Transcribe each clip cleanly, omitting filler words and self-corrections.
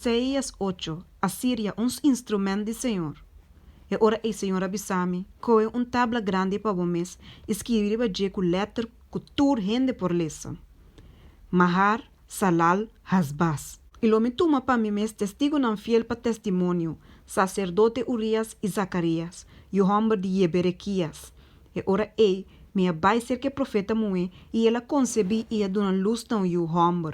Isaías 8, Assíria, uns instrumento do Senhor. E ora o Senhor abisami, coe tabla grande para vocês, escreva com letra que tur rende por lesa. Mahar, Salal, Hasbas. E lo me tuma para mim mes testigo não fiel para testemunho, sacerdote Urias e Zacarias, e o homem de Berequias. E ora me abai ser que profeta moe, e ela concebi e a dona luz não e o homem.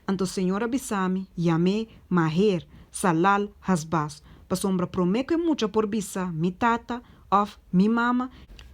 Anto Senhor abisami, Yame, Maher, Salal, Hasbas. Pa sombra prometo é mucha por bisa, mi tata, of mi mama,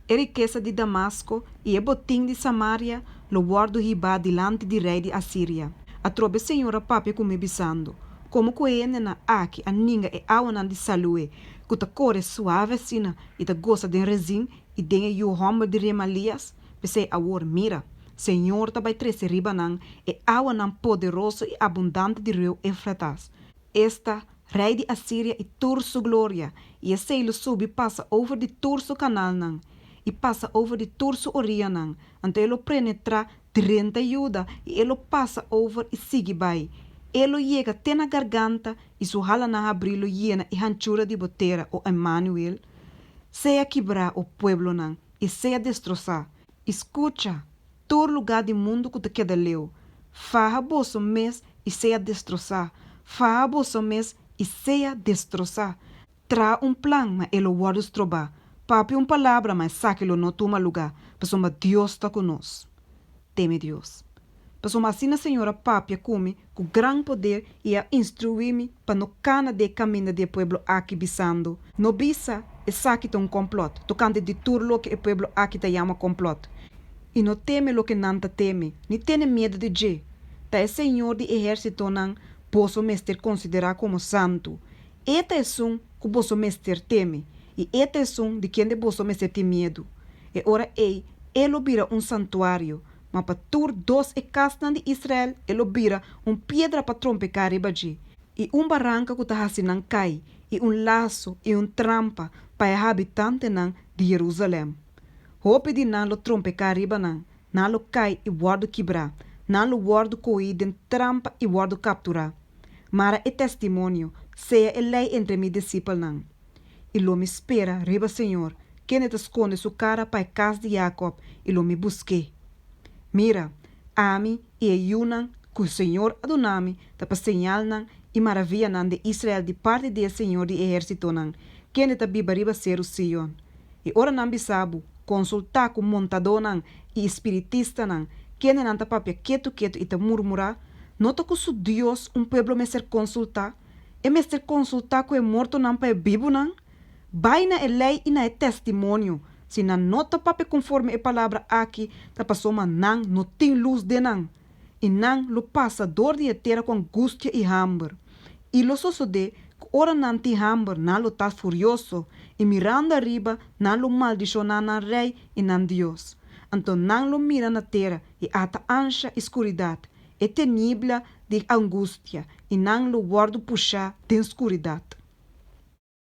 e riqueza de Damasco, e botim de Samaria, lo guardo riba dilante de rei de Assíria. A trobe senhora papi come bisando, como coene na aqui a ninga e awanan de salue, que ta core suave sina, e ta gosta de rezin, e denga yu homem de remalias, pensei awor mira. Senhor tabai trece ribanan, e awanan poderoso e abundante de rio Eufratas. Esta rei de Assíria e turso glória, e esse ele sube passa over de turso canal nan, e passa over de turso orianan, ante ele penetra 30 juda, e ele passa over e sigue vai. Ele chega até na garganta, e su hala na abrilo hiena e hanchura de botera, o Emmanuel, seja quebrar o pueblo nan, e seja destroçar. Escucha, todo lugar do mundo que te queda leu, faha bolso mês e seja destroçar, faha bolso mês e seja destroçar. Tra plan, mas ele guarda os trobar. Papi palavra, mas saque-lo no toma lugar. Pessoa Deus está conosco. Teme Deus. Pessoa assim a senhora papi come com grande poder e a instruir-me para no cana de caminho do pueblo aqui bisando. No bisa, e saque um complot. Tocante de tudo lo que o pueblo aqui te chama complot. E não teme lo que nanta teme, nem tem medo de je. Ta é senhor de exército não posso mestre considerar como santo. Eta é um que posso mestre teme, e eta é um de quem de posso mestre tem medo. E ora ele vira santuário, mas para tur dos e castan de Israel, ele vira pedra para trompecar ribaji, e barranca que tá assim não cai, e laço e trampa para habitante não de Jerusalém. Hope de não lo trompecar riba não lo cai e guardo quebrar, não lo guardo coi den trampa e guardo capturar. Mara é testemunho, seja a lei entre meus discípulos não. E lo me espera, riba Senhor, que ne te esconde sua cara para a casa de Jacob, e lo me busque. Mira, ami e ayunan, que o Senhor adonami, ta pa señal nan, e maravilha nan de Israel de parte de Senhor de exército nan, que ne ta biba riba ser o Sion. E ora nan bisabu, consultar com montador nan, e espiritista nan, que ne nan ta papia quieto e ta murmurar, nota que su Deus pueblo me ser consultar, e me ser consultar que é morto nan pa é vivo nan, vai na lei e na testemunho, se na nota pape conforme a palavra aqui, ta passou man nan não tem luz de nan, e nan lo passa dor de etera com angústia e hambre, e lo sucede que ora nan ti hambre, nan lo tá furioso, e mirando arriba, nan lo maldiciona na rei e nan Deus, então nan lo mira na terra, e ata ancha escuridade, e tenibla de angústia, e nan lo guardo puxar de escuridade.